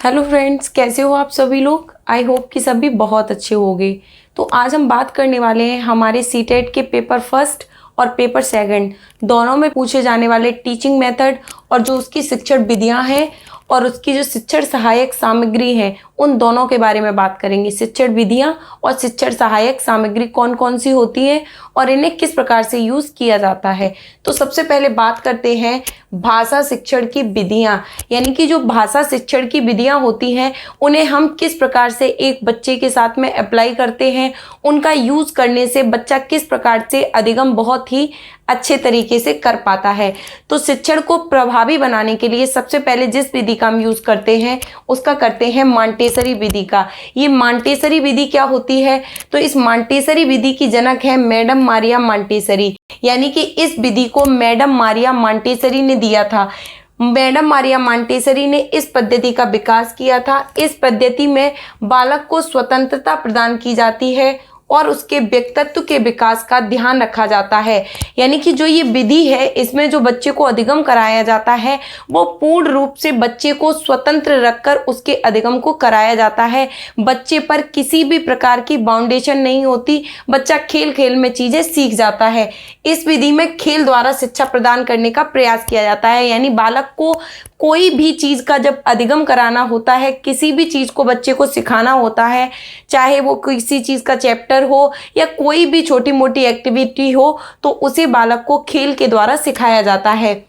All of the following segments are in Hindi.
हेलो फ्रेंड्स, कैसे हो आप सभी लोग। आई होप कि सभी बहुत अच्छे होंगे। तो आज हम बात करने वाले हैं हमारे सीटेट के पेपर फर्स्ट और पेपर सेकंड दोनों में पूछे जाने वाले टीचिंग मेथड और जो उसकी शिक्षण विधियां हैं और उसकी जो शिक्षण सहायक सामग्री है उन दोनों के बारे में बात करेंगे। शिक्षण विधियां और शिक्षण सहायक सामग्री कौन कौन सी होती हैं और इन्हें किस प्रकार से यूज किया जाता है। तो सबसे पहले बात करते हैं भाषा शिक्षण की विधियां, यानी कि जो भाषा शिक्षण की विधियां होती हैं उन्हें हम किस प्रकार से एक बच्चे के साथ में अप्लाई करते हैं, उनका यूज करने से बच्चा किस प्रकार से अधिगम बहुत ही अच्छे तरीके से कर पाता है। तो शिक्षण को प्रभावी बनाने के लिए सबसे पहले जिस विधि का हम यूज करते हैं उसका करते हैं मॉन्टेसरी विधि का। ये मॉन्टेसरी विधि क्या होती है, तो इस मॉन्टेसरी विधि की जनक है मैडम मारिया मॉन्टेसरी, यानी कि इस विधि को मैडम मारिया मॉन्टेसरी ने दिया था। मैडम मारिया मॉन्टेसरी ने इस पद्धति का विकास किया था। इस पद्धति में बालक को स्वतंत्रता प्रदान की जाती है और उसके व्यक्तित्व के विकास का ध्यान रखा जाता है। यानी कि जो ये विधि है इसमें जो बच्चे को अधिगम कराया जाता है वो पूर्ण रूप से बच्चे को स्वतंत्र रखकर उसके अधिगम को कराया जाता है। बच्चे पर किसी भी प्रकार की बाउंडेशन नहीं होती, बच्चा खेल खेल में चीजें सीख जाता है। इस विधि में खेल द्वारा शिक्षा प्रदान करने का प्रयास किया जाता है, यानी बालक को कोई भी चीज का जब अधिगम कराना होता है, किसी भी चीज को बच्चे को सिखाना होता है, चाहे वो किसी चीज का चैप्टर हो या कोई भी छोटी मोटी एक्टिविटी हो, तो उसे बालक को खेल के द्वारा सिखाया जाता है।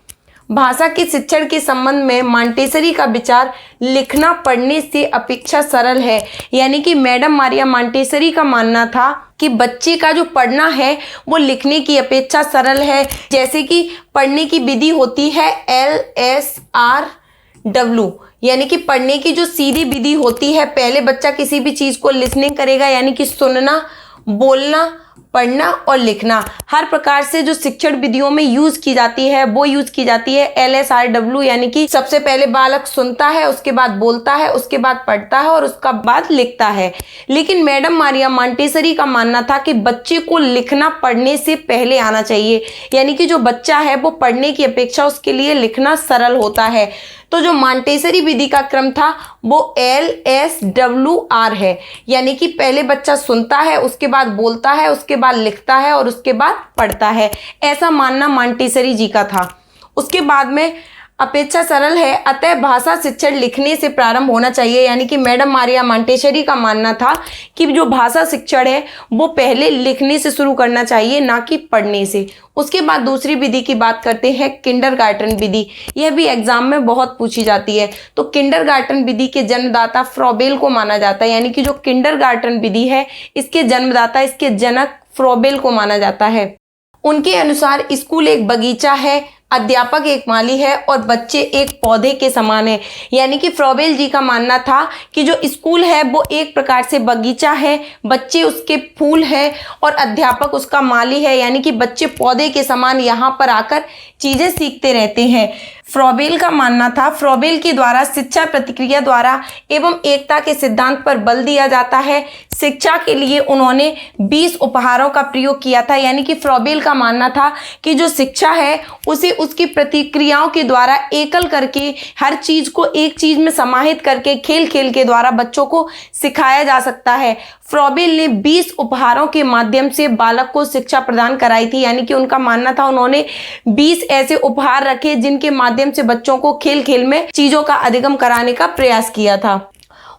भाषा के शिक्षण के संबंध में मॉन्टेसरी का विचार लिखना पढ़ने से अपेक्षा सरल है, यानी कि मैडम मारिया मॉन्टेसरी का मानना था कि बच्चे का जो पढ़ना है वो लिखने की अपेक्षा सरल है। जैसे कि पढ़ने की विधि होती है LSRW, यानी कि पढ़ने की जो सीधी विधि होती है, पहले बच्चा किसी भी चीज को लिसनिंग करेगा, यानी कि सुनना, बोलना, पढ़ना और लिखना। हर प्रकार से जो शिक्षण विधियों में यूज की जाती है वो यूज की जाती है LSRW, यानी कि सबसे पहले बालक सुनता है, उसके बाद बोलता है, उसके बाद पढ़ता है और उसका बाद लिखता है। लेकिन मैडम मारिया मॉन्टेसरी का मानना था कि बच्चे को लिखना पढ़ने से पहले आना चाहिए, यानी कि जो बच्चा है वो पढ़ने की अपेक्षा उसके लिए लिखना सरल होता है। तो जो मॉन्टेसरी विधि का क्रम था वो LSWR है, यानी कि पहले बच्चा सुनता है, उसके बाद बोलता है, उसके बाद लिखता है और उसके बाद पढ़ता है। ऐसा मानना मॉन्टेसरी जी का था। उसके बाद में अपेक्षा सरल है, अतः भाषा शिक्षण लिखने से प्रारंभ होना चाहिए, यानी कि मैडम मारिया मॉन्टेसरी का मानना था कि जो भाषा शिक्षण है वो पहले लिखने से शुरू करना चाहिए, ना कि पढ़ने से। उसके बाद दूसरी विधि की बात करते हैं किंडरगार्टन विधि। यह भी एग्जाम में बहुत पूछी जाती है। तो किंडरगार्टन विधि के जन्मदाता फ्रॉबेल को माना जाता है, यानी कि जो किंडरगार्टन विधि है इसके जन्मदाता, इसके जनक फ्रॉबेल को माना जाता है। उनके अनुसार स्कूल एक बगीचा है, अध्यापक एक माली है और बच्चे एक पौधे के समान है। यानी कि फ्रॉबेल जी का मानना था कि जो स्कूल है वो एक प्रकार से बगीचा है, बच्चे उसके फूल हैं और अध्यापक उसका माली है, यानी कि बच्चे पौधे के समान यहाँ पर आकर चीजें सीखते रहते हैं। फ्रॉबेल का मानना था, फ्रॉबेल के द्वारा शिक्षा प्रतिक्रिया द्वारा एवं एकता के सिद्धांत पर बल दिया जाता है। शिक्षा के लिए उन्होंने 20 उपहारों का प्रयोग किया था, यानी कि फ्रॉबेल का मानना था कि जो शिक्षा है उसे उसकी प्रतिक्रियाओं के द्वारा एकल करके हर चीज को एक चीज में समाहित करके खेल खेल के द्वारा बच्चों को सिखाया जा सकता है। फ्रॉबेल ने 20 उपहारों के माध्यम से बालक को शिक्षा प्रदान कराई थी, यानी कि उनका मानना था उन्होंने 20 ऐसे उपहार रखे जिनके माध्यम से बच्चों को खेल खेल में चीजों का अधिगम कराने का प्रयास किया था।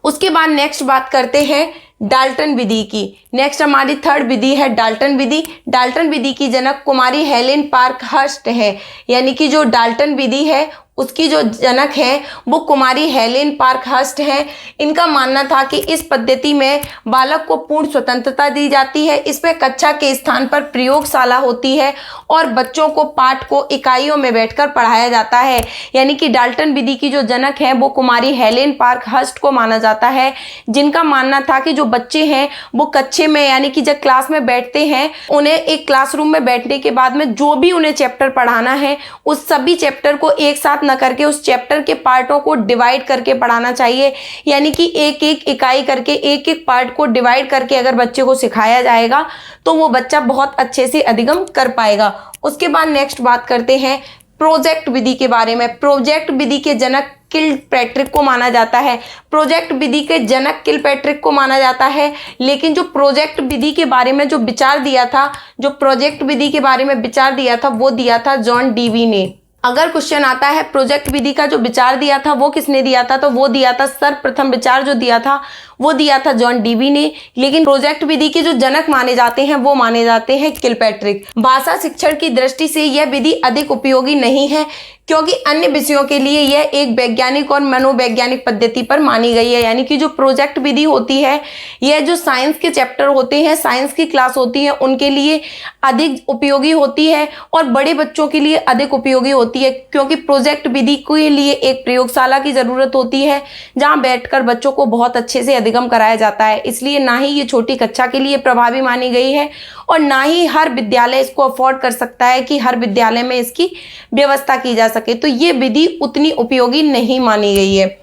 उसके बाद नेक्स्ट बात करते हैं डाल्टन विधि की। नेक्स्ट हमारी थर्ड विधि है डाल्टन विधि। डाल्टन विधि की जनक कुमारी हेलेन पार्कहर्स्ट है, यानी कि जो डाल्टन विधि है उसकी जो जनक है वो कुमारी हेलेन पार्कहर्स्ट है। इनका मानना था कि इस पद्धति में बालक को पूर्ण स्वतंत्रता दी जाती है, इसमें कक्षा के स्थान पर प्रयोगशाला होती है और बच्चों को पाठ को इकाइयों में बैठकर पढ़ाया जाता है। यानी कि डाल्टन विधि की जो जनक है वो कुमारी हेलेन पार्कहर्स्ट को माना जाता है, जिनका मानना था कि जो बच्चे हैं वो कक्षे में, यानी कि जब क्लास में बैठते हैं, उन्हें एक क्लासरूम में बैठने के बाद में जो भी उन्हें चैप्टर पढ़ाना है उस सभी चैप्टर को एक साथ न करके उस चैप्टर के पार्टों को डिवाइड करके पढ़ाना चाहिए। यानी कि एक एक इकाई करके एक एक पार्ट को डिवाइड करके अगर बच्चे को सिखाया जाएगा तो वो बच्चा बहुत अच्छे से अधिगम कर पाएगा। उसके बाद नेक्स्ट बात करते हैं प्रोजेक्ट विधि के बारे में। प्रोजेक्ट विधि के जनक किलपैट्रिक को माना जाता है। प्रोजेक्ट विधि के जनक किलपैट्रिक को माना जाता है, लेकिन जो प्रोजेक्ट विधि के बारे में जो विचार दिया था, जो प्रोजेक्ट विधि के बारे में विचार दिया था, वो दिया था जॉन डीवी ने। अगर क्वेश्चन आता है प्रोजेक्ट विधि का जो विचार दिया था वो किसने दिया था, तो वो दिया था, सर्वप्रथम विचार जो दिया था वो दिया था जॉन डीवी ने। लेकिन प्रोजेक्ट विधि के जो जनक माने जाते हैं वो माने जाते हैं किलपैट्रिक। भाषा शिक्षण की दृष्टि से यह विधि अधिक उपयोगी नहीं है, क्योंकि अन्य विषयों के लिए यह एक वैज्ञानिक और मनोवैज्ञानिक पद्धति पर मानी गई है। यानी कि जो प्रोजेक्ट विधि होती है, यह जो साइंस के चैप्टर होते हैं, साइंस की क्लास होती है, उनके लिए अधिक उपयोगी होती है और बड़े बच्चों के लिए अधिक उपयोगी होती है, क्योंकि प्रोजेक्ट विधि के लिए एक प्रयोगशाला की जरूरत होती है जहां बैठकर बच्चों को बहुत अच्छे से अधिगम कराया जाता है। इसलिए ना ही ये छोटी कक्षा के लिए प्रभावी मानी गई है और ना ही हर विद्यालय इसको अफोर्ड कर सकता है कि हर विद्यालय में इसकी व्यवस्था की जा सके, तो ये विधि उतनी उपयोगी नहीं मानी गई है।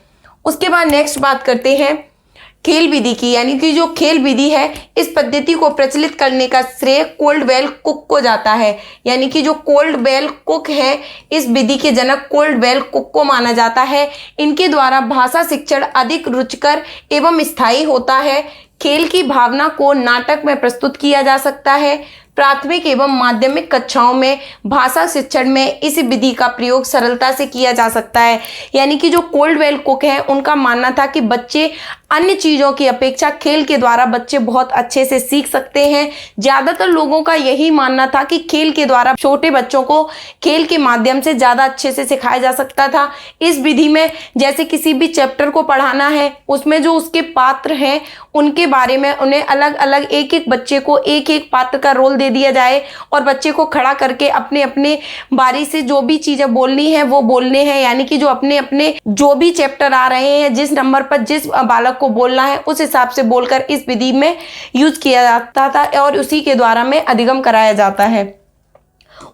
उसके बाद नेक्स्ट बात करते हैं खेल विधि की। यानी कि जो खेल विधि है, इस पद्धति को प्रचलित करने का श्रेय कोल्डवेल कुक को जाता है। यानी कि जो कोल्डवेल कुक है, इस विधि के जनक कोल्डवेल कुक को माना जाता है। इनके द्वारा भाषा शिक्षण अधिक रुचिकर एवं स्थायी होता है। खेल की भावना को नाटक में प्रस्तुत किया जा सकता है। प्राथमिक एवं माध्यमिक कक्षाओं में भाषा शिक्षण में इस विधि का प्रयोग सरलता से किया जा सकता है। यानी कि जो कोल्डवेल कुक है, उनका मानना था कि बच्चे अन्य चीज़ों की अपेक्षा खेल के द्वारा बच्चे बहुत अच्छे से सीख सकते हैं। ज़्यादातर लोगों का यही मानना था कि खेल के द्वारा छोटे बच्चों को खेल के माध्यम से ज़्यादा अच्छे से सिखाया जा सकता था। इस विधि में जैसे किसी भी चैप्टर को पढ़ाना है, उसमें जो उसके पात्र हैं उनके बारे में उन्हें अलग अलग एक एक बच्चे को एक एक पात्र का रोल दे दिया जाए और बच्चे को खड़ा करके अपने अपने बारी से जो भी चीज़ें बोलनी है वो बोलने हैं। यानी कि जो अपने अपने जो भी चैप्टर आ रहे हैं, जिस नंबर पर जिस बालक को बोलना है, उस हिसाब से बोलकर इस विधि में यूज किया जाता था और उसी के द्वारा में अधिगम कराया जाता है।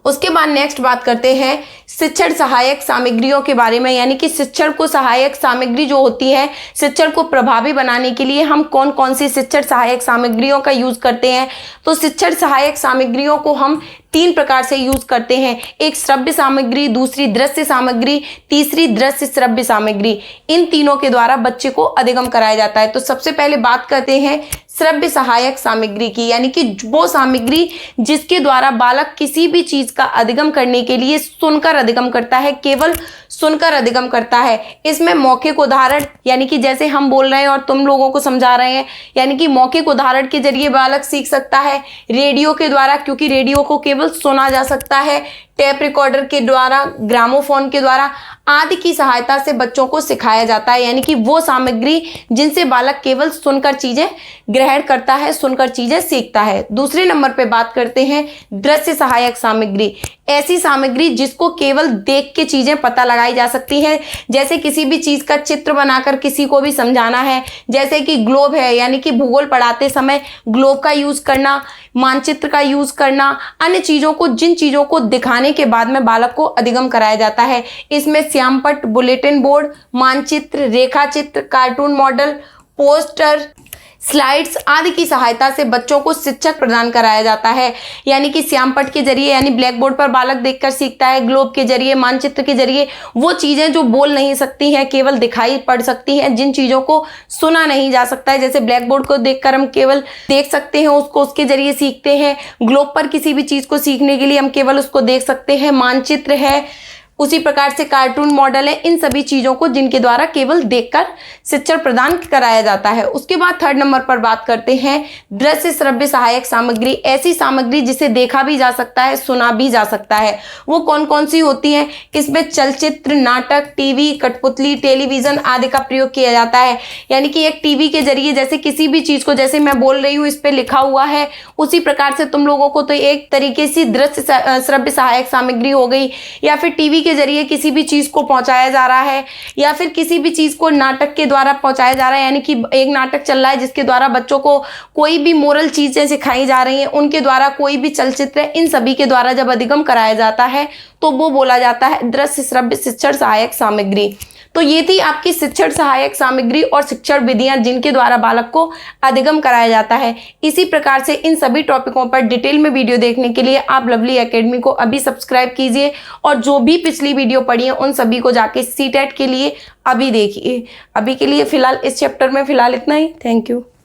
उसके बाद नेक्स्ट बात करते हैं शिक्षण सहायक सामग्रियों के बारे में। यानी कि शिक्षण को सहायक सामग्री जो होती है, शिक्षण को प्रभावी बनाने के लिए हम कौन कौन सी शिक्षण सहायक सामग्रियों का यूज करते हैं। तो शिक्षण सहायक सामग्रियों को हम 3 प्रकार से यूज करते हैं। एक श्रव्य सामग्री, दूसरी दृश्य सामग्री, तीसरी दृश्य श्रव्य सामग्री। इन तीनों के द्वारा बच्चे को अधिगम कराया जाता है। तो सबसे पहले बात करते हैं श्रव्य सहायक सामग्री की। यानी कि वो सामग्री जिसके द्वारा बालक किसी भी चीज का अधिगम करने के लिए सुनकर अधिगम करता है, केवल सुनकर अधिगम करता है। इसमें मौखिक उदाहरण, यानी कि जैसे हम बोल रहे हैं और तुम लोगों को समझा रहे हैं, यानी कि मौखिक उदाहरण के जरिए बालक सीख सकता है। रेडियो के द्वारा, क्योंकि रेडियो को केवल सुना जा सकता है। टेप रिकॉर्डर के द्वारा, ग्रामोफोन के द्वारा आदि की सहायता से बच्चों को सिखाया जाता है। यानी कि वो सामग्री जिनसे बालक केवल सुनकर चीजें ग्रहण करता है, सुनकर चीजें सीखता है। दूसरे नंबर पे बात करते हैं दृश्य सहायक सामग्री। ऐसी सामग्री जिसको केवल देख के चीजें पता लगाई जा सकती हैं। जैसे किसी भी चीज का चित्र बनाकर किसी को भी समझाना है, जैसे कि ग्लोब है, यानी कि भूगोल पढ़ाते समय ग्लोब का यूज करना, मानचित्र का यूज करना, अन्य चीजों को, जिन चीजों को दिखाने के बाद में बालक को अधिगम कराया जाता है। इसमें श्यामपट्ट, बुलेटिन बोर्ड, मानचित्र, रेखाचित्र, कार्टून मॉडल, पोस्टर, स्लाइड्स आदि की सहायता से बच्चों को शिक्षक प्रदान कराया जाता है। यानी कि श्यामपट्ट के जरिए, यानी ब्लैक बोर्ड पर बालक देखकर सीखता है। ग्लोब के जरिए, मानचित्र के जरिए वो चीजें जो बोल नहीं सकती हैं, केवल दिखाई पड़ सकती हैं, जिन चीजों को सुना नहीं जा सकता है। जैसे ब्लैक बोर्ड को देखकर हम केवल देख सकते हैं, उसको उसके जरिए सीखते हैं। ग्लोब पर किसी भी चीज को सीखने के लिए हम केवल उसको देख सकते हैं। मानचित्र है, उसी प्रकार से कार्टून मॉडल है, इन सभी चीजों को जिनके द्वारा केवल देखकर शिक्षण प्रदान कराया जाता है। उसके बाद 3rd नंबर पर बात करते हैं दृश्य श्रव्य सहायक सामग्री। ऐसी सामग्री जिसे देखा भी जा सकता है, सुना भी जा सकता है। वो कौन कौन सी होती हैं? इसमें चलचित्र, नाटक, टीवी, कठपुतली, टेलीविजन आदि का प्रयोग किया जाता है। यानी कि एक टीवी के जरिए जैसे किसी भी चीज को, जैसे मैं बोल रही हूँ इस पे लिखा हुआ है, उसी प्रकार से तुम लोगों को तो एक तरीके से दृश्य श्रव्य सहायक सामग्री हो गई। या फिर टीवी के जरिए किसी भी चीज को पहुंचाया जा रहा है, या फिर किसी भी चीज को नाटक के द्वारा पहुंचाया जा रहा है। यानी कि एक नाटक चल रहा है जिसके द्वारा बच्चों को कोई भी मोरल चीजें सिखाई जा रही हैं, उनके द्वारा कोई भी चलचित्र है, इन सभी के द्वारा जब अधिगम कराया जाता है तो वो बोला जाता है दृश्य श्रव्य शिक्षण सहायक सामग्री। तो ये थी आपकी शिक्षण सहायक सामग्री और शिक्षण विधियां जिनके द्वारा बालक को अधिगम कराया जाता है। इसी प्रकार से इन सभी टॉपिकों पर डिटेल में वीडियो देखने के लिए आप लवली एकेडमी को अभी सब्सक्राइब कीजिए और जो भी पिछली वीडियो पढ़ी है उन सभी को जाके सीटेट के लिए अभी देखिए। अभी के लिए फिलहाल इस चैप्टर में फिलहाल इतना ही। Thank you.